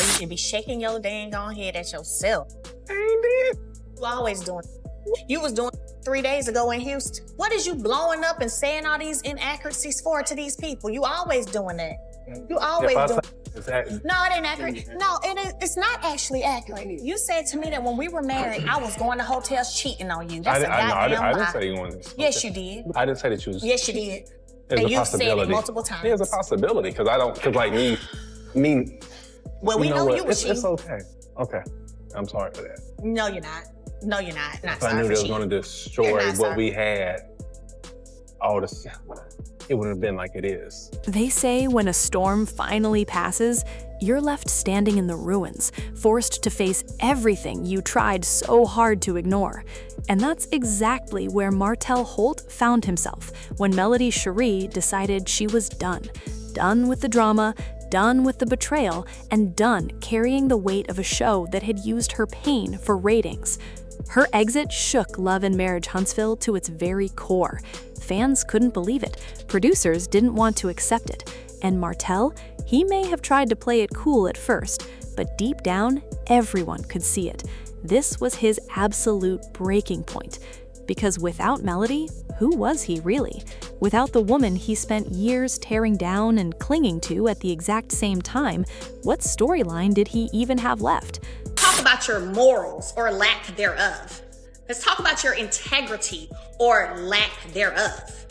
you should be shaking your dang on head at yourself. I ain't did. You always doing it. You was doing it 3 days ago in Houston. What is you blowing up and saying all these inaccuracies for to these people? You always doing that. You always doing it. No, it ain't accurate. No, it's not actually accurate. You said to me that when we were married, I was going to hotels cheating on you. That's a goddamn lie. I didn't say you wanted to. Yes, you did. I didn't say that you was. Yes, you did. There's and a you've said it possibility. multiple times. There's a possibility, because like me. Well, we know you was cheating. It's okay. Okay. I'm sorry for that. No, you're not. No, you're not. Not if sorry I knew for they was cheating. going to destroy what we had, all this, it wouldn't have been like it is. They say when a storm finally passes, you're left standing in the ruins, forced to face everything you tried so hard to ignore. And that's exactly where Martell Holt found himself when Melody Shari decided she was done. Done with the drama, done with the betrayal, and done carrying the weight of a show that had used her pain for ratings. Her exit shook Love and Marriage Huntsville to its very core. Fans couldn't believe it, producers didn't want to accept it, and Martell, he may have tried to play it cool at first, but deep down, everyone could see it. This was his absolute breaking point. Because without Melody, who was he really? Without the woman he spent years tearing down and clinging to at the exact same time, what storyline did he even have left? Talk about your morals or lack thereof. Let's talk about your integrity or lack thereof.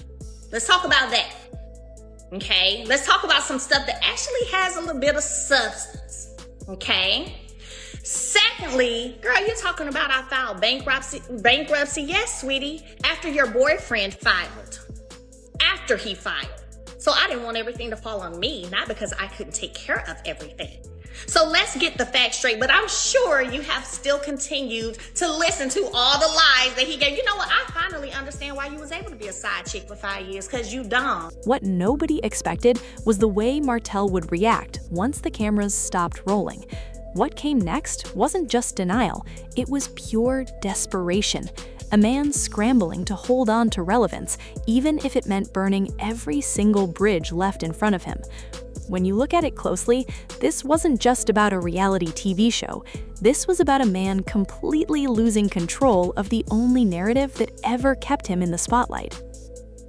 Let's talk about that. Okay? Let's talk about some stuff that actually has a little bit of substance. Okay? Secondly, girl, you're talking about I filed bankruptcy. Yes, sweetie, after your boyfriend filed. After he filed. So I didn't want everything to fall on me, not because I couldn't take care of everything. So let's get the facts straight, but I'm sure you have still continued to listen to all the lies that he gave. You know what? I finally understand why you was able to be a side chick for 5 years, because you dumb. What nobody expected was the way Martell would react once the cameras stopped rolling. What came next wasn't just denial, it was pure desperation. A man scrambling to hold on to relevance, even if it meant burning every single bridge left in front of him. When you look at it closely, this wasn't just about a reality TV show. This was about a man completely losing control of the only narrative that ever kept him in the spotlight.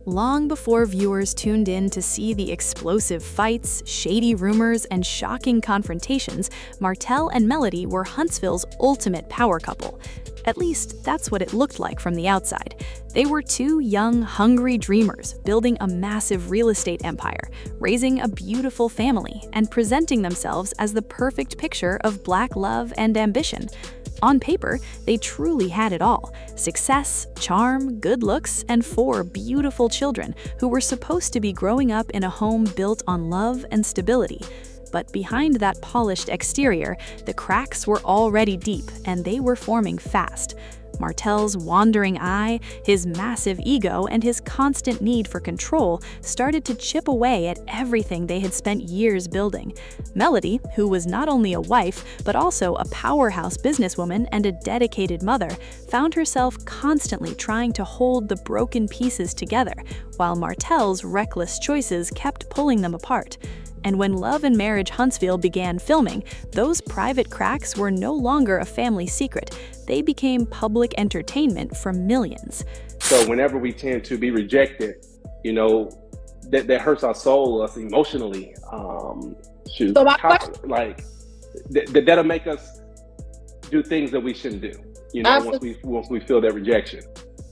Long before viewers tuned in to see the explosive fights, shady rumors, and shocking confrontations, Martell and Melody were Huntsville's ultimate power couple. At least, that's what it looked like from the outside. They were two young, hungry dreamers building a massive real estate empire, raising a beautiful family, and presenting themselves as the perfect picture of Black love and ambition. On paper, they truly had it all: success, charm, good looks, and 4 beautiful children who were supposed to be growing up in a home built on love and stability. But behind that polished exterior, the cracks were already deep, and they were forming fast. Martell's wandering eye, his massive ego, and his constant need for control started to chip away at everything they had spent years building. Melody, who was not only a wife, but also a powerhouse businesswoman and a dedicated mother, found herself constantly trying to hold the broken pieces together, while Martell's reckless choices kept pulling them apart. And when Love and Marriage Huntsville began filming, those private cracks were no longer a family secret. They became public entertainment for millions. So whenever we tend to be rejected, you know, that hurts our soul, us emotionally. That'll make us do things that we shouldn't do, you know, once we feel that rejection.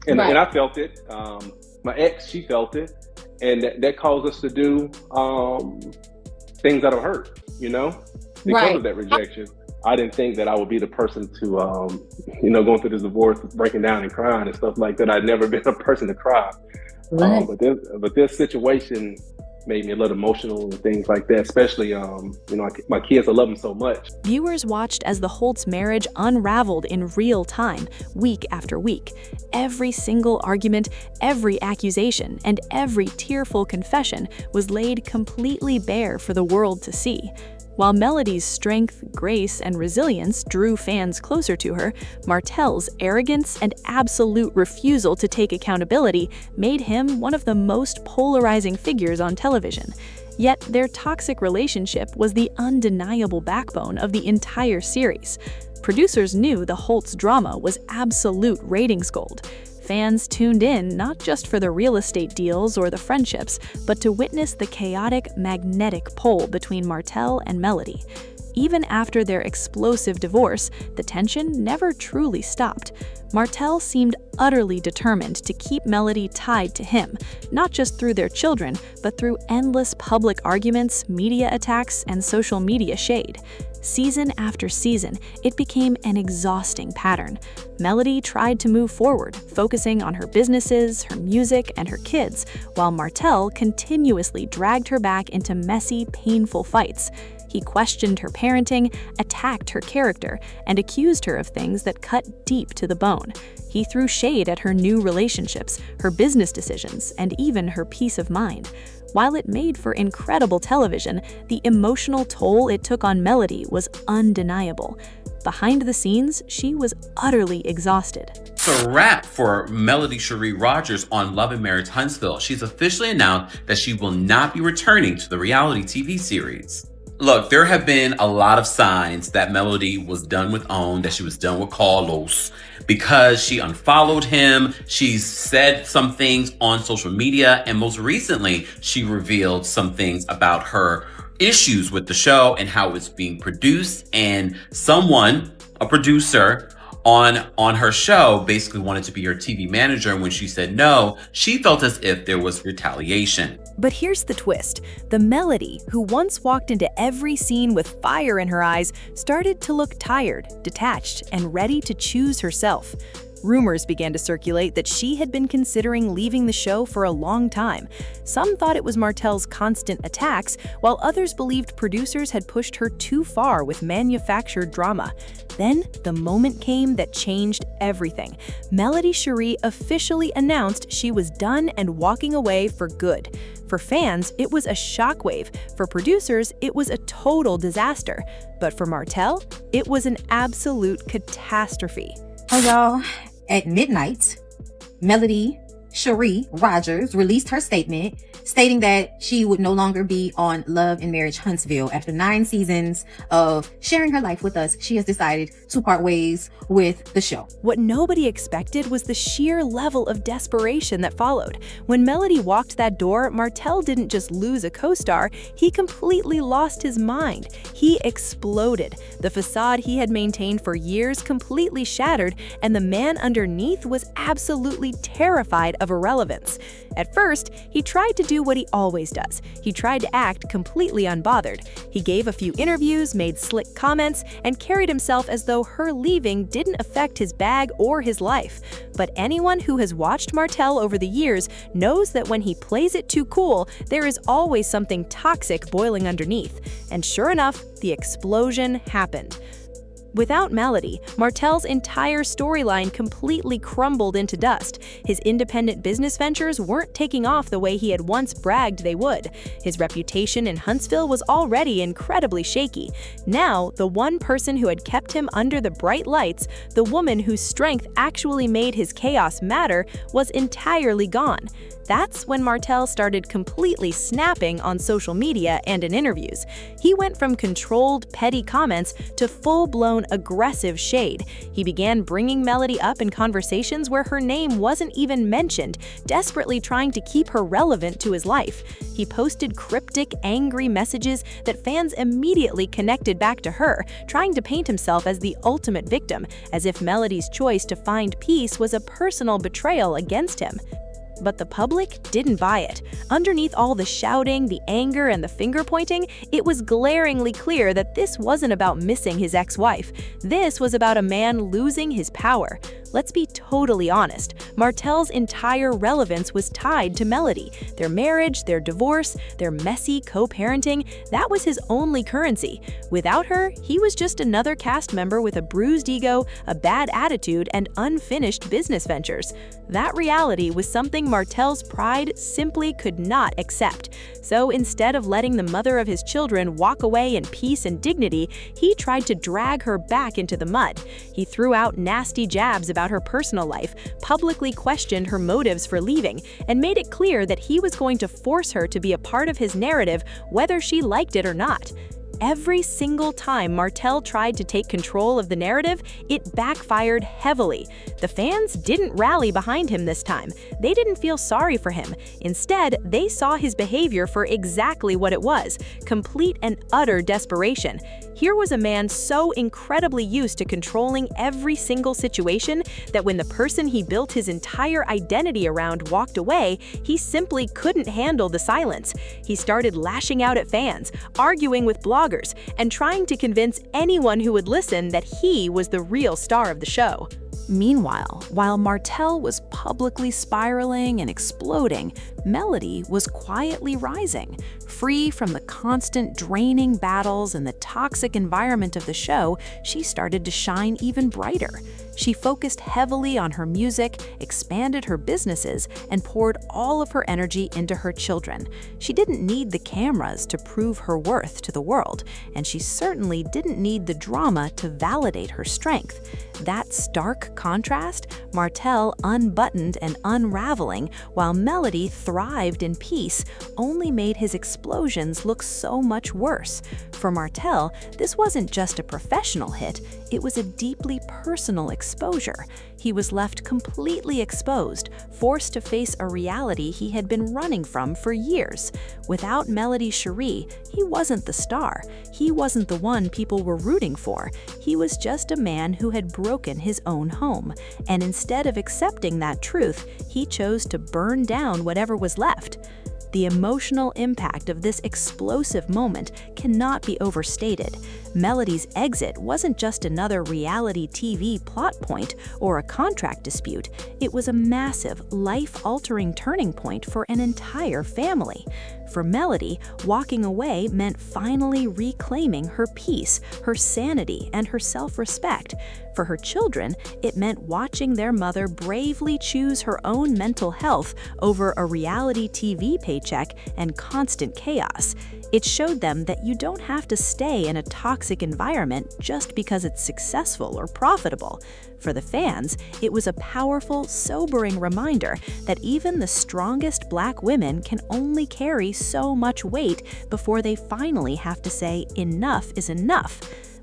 And, right. And I felt it. My ex, she felt it. And that caused us to do things that'll hurt, you know, because of that rejection. I didn't think that I would be the person to, going through this divorce, breaking down and crying and stuff like that. I'd never been a person to cry. Right. But this situation made me a little emotional and things like that, especially, my kids, I love them so much. Viewers watched as the Holt's marriage unraveled in real time, week after week. Every single argument, every accusation, and every tearful confession was laid completely bare for the world to see. While Melody's strength, grace, and resilience drew fans closer to her, Martell's arrogance and absolute refusal to take accountability made him one of the most polarizing figures on television. Yet their toxic relationship was the undeniable backbone of the entire series. Producers knew the Holt's drama was absolute ratings gold. Fans tuned in not just for the real estate deals or the friendships, but to witness the chaotic, magnetic pull between Martell and Melody. Even after their explosive divorce, the tension never truly stopped. Martell seemed utterly determined to keep Melody tied to him, not just through their children, but through endless public arguments, media attacks, and social media shade. Season after season, it became an exhausting pattern. Melody tried to move forward, focusing on her businesses, her music, and her kids, while Martell continuously dragged her back into messy, painful fights. He questioned her parenting, attacked her character, and accused her of things that cut deep to the bone. He threw shade at her new relationships, her business decisions, and even her peace of mind. While it made for incredible television, the emotional toll it took on Melody was undeniable. Behind the scenes, she was utterly exhausted. It's a wrap for Melody Shari Rogers on Love and Marriage Huntsville. She's officially announced that she will not be returning to the reality TV series. Look, there have been a lot of signs that Melody was done with OWN, that she was done with Carlos, because she unfollowed him. She's said some things on social media, and most recently, she revealed some things about her issues with the show and how it's being produced. And someone, a producer on her show, basically wanted to be her TV manager. And when she said no, she felt as if there was retaliation. But here's the twist. The Melody, who once walked into every scene with fire in her eyes, started to look tired, detached, and ready to choose herself. Rumors began to circulate that she had been considering leaving the show for a long time. Some thought it was Martell's constant attacks, while others believed producers had pushed her too far with manufactured drama. Then, the moment came that changed everything. Melody Shari officially announced she was done and walking away for good. For fans, it was a shockwave. For producers, it was a total disaster. But for Martell, it was an absolute catastrophe. Oh, y'all. At midnight, Melody Shari Rogers released her statement stating that she would no longer be on Love and Marriage Huntsville. After 9 seasons of sharing her life with us, she has decided to part ways with the show. What nobody expected was the sheer level of desperation that followed. When Melody walked that door, Martell didn't just lose a co-star, he completely lost his mind. He exploded. The facade he had maintained for years completely shattered, and the man underneath was absolutely terrified of irrelevance. At first, he tried to do what he always does. He tried to act completely unbothered. He gave a few interviews, made slick comments, and carried himself as though her leaving didn't affect his bag or his life. But anyone who has watched Martell over the years knows that when he plays it too cool, there is always something toxic boiling underneath. And sure enough, the explosion happened. Without Melody, Martell's entire storyline completely crumbled into dust. His independent business ventures weren't taking off the way he had once bragged they would. His reputation in Huntsville was already incredibly shaky. Now, the one person who had kept him under the bright lights, the woman whose strength actually made his chaos matter, was entirely gone. That's when Martell started completely snapping on social media and in interviews. He went from controlled, petty comments to full-blown aggressive shade. He began bringing Melody up in conversations where her name wasn't even mentioned, desperately trying to keep her relevant to his life. He posted cryptic, angry messages that fans immediately connected back to her, trying to paint himself as the ultimate victim, as if Melody's choice to find peace was a personal betrayal against him. But the public didn't buy it. Underneath all the shouting, the anger, and the finger-pointing, it was glaringly clear that this wasn't about missing his ex-wife. This was about a man losing his power. Let's be totally honest. Martell's entire relevance was tied to Melody. Their marriage, their divorce, their messy co-parenting, that was his only currency. Without her, he was just another cast member with a bruised ego, a bad attitude, and unfinished business ventures. That reality was something Martell's pride simply could not accept. So instead of letting the mother of his children walk away in peace and dignity, he tried to drag her back into the mud. He threw out nasty jabs about about her personal life, publicly questioned her motives for leaving, and made it clear that he was going to force her to be a part of his narrative whether she liked it or not. Every single time Martell tried to take control of the narrative, it backfired heavily. The fans didn't rally behind him this time. They didn't feel sorry for him. Instead, they saw his behavior for exactly what it was: complete and utter desperation. Here was a man so incredibly used to controlling every single situation that when the person he built his entire identity around walked away, he simply couldn't handle the silence. He started lashing out at fans, arguing with bloggers, and trying to convince anyone who would listen that he was the real star of the show. Meanwhile, while Martell was publicly spiraling and exploding, Melody was quietly rising. Free from the constant draining battles and the toxic environment of the show, she started to shine even brighter. She focused heavily on her music, expanded her businesses, and poured all of her energy into her children. She didn't need the cameras to prove her worth to the world, and she certainly didn't need the drama to validate her strength. That stark contrast, Martell unbuttoned and unraveling, while Melody thrived in peace, only made his explosions look so much worse. For Martell, this wasn't just a professional hit, it was a deeply personal exposure. He was left completely exposed, forced to face a reality he had been running from for years. Without Melody Shari, he wasn't the star. He wasn't the one people were rooting for. He was just a man who had broken his own home. And instead of accepting that truth, he chose to burn down whatever was left. The emotional impact of this explosive moment cannot be overstated. Melody's exit wasn't just another reality TV plot point or a contract dispute. It was a massive, life-altering turning point for an entire family. For Melody, walking away meant finally reclaiming her peace, her sanity, and her self-respect. For her children, it meant watching their mother bravely choose her own mental health over a reality TV paycheck and constant chaos. It showed them that you don't have to stay in a toxic environment just because it's successful or profitable. For the fans, it was a powerful, sobering reminder that even the strongest Black women can only carry so much weight before they finally have to say enough is enough.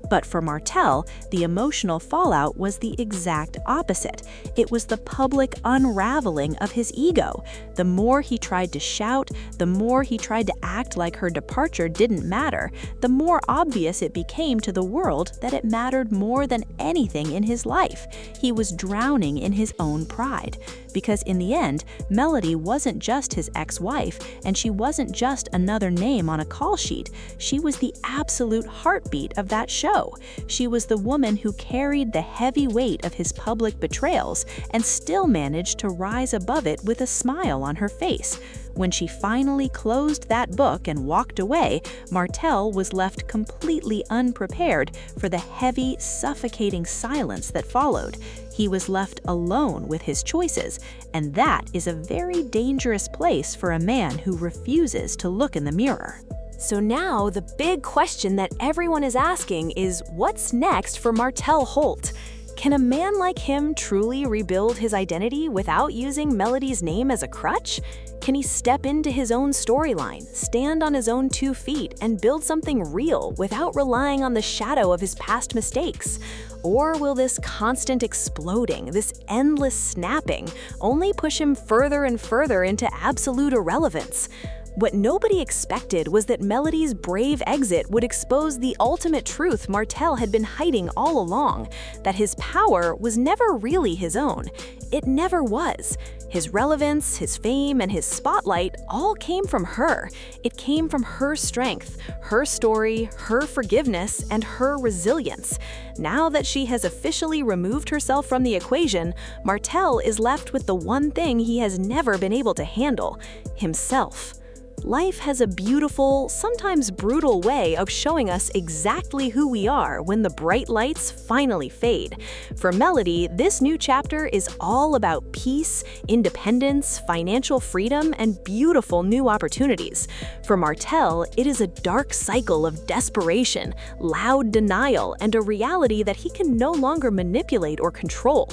But for Martell, the emotional fallout was the exact opposite. It was the public unraveling of his ego. The more he tried to shout, the more he tried to act like her departure didn't matter, the more obvious it became to the world that it mattered more than anything in his life. He was drowning in his own pride. Because in the end, Melody wasn't just his ex-wife, and she wasn't just another name on a call sheet. She was the absolute heartbeat of that show. She was the woman who carried the heavy weight of his public betrayals and still managed to rise above it with a smile on her face. When she finally closed that book and walked away, Martell was left completely unprepared for the heavy, suffocating silence that followed. He was left alone with his choices, and that is a very dangerous place for a man who refuses to look in the mirror. So now the big question that everyone is asking is, what's next for Martell Holt? Can a man like him truly rebuild his identity without using Melody's name as a crutch? Can he step into his own storyline, stand on his own 2 feet, and build something real without relying on the shadow of his past mistakes? Or will this constant exploding, this endless snapping, only push him further and further into absolute irrelevance? What nobody expected was that Melody's brave exit would expose the ultimate truth Martell had been hiding all along, that his power was never really his own. It never was. His relevance, his fame, and his spotlight all came from her. It came from her strength, her story, her forgiveness, and her resilience. Now that she has officially removed herself from the equation, Martell is left with the one thing he has never been able to handle: himself. Life has a beautiful, sometimes brutal way of showing us exactly who we are when the bright lights finally fade. For Melody, this new chapter is all about peace, independence, financial freedom, and beautiful new opportunities. For Martell, it is a dark cycle of desperation, loud denial, and a reality that he can no longer manipulate or control.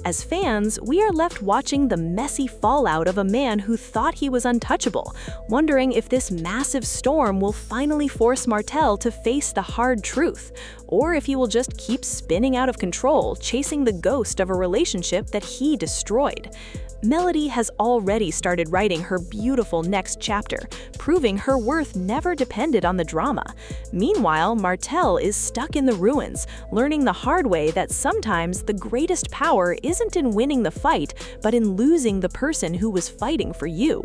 As fans, we are left watching the messy fallout of a man who thought he was untouchable, wondering if this massive storm will finally force Martell to face the hard truth, or if he will just keep spinning out of control, chasing the ghost of a relationship that he destroyed. Melody has already started writing her beautiful next chapter, proving her worth never depended on the drama. Meanwhile, Martell is stuck in the ruins, learning the hard way that sometimes the greatest power isn't in winning the fight, but in losing the person who was fighting for you.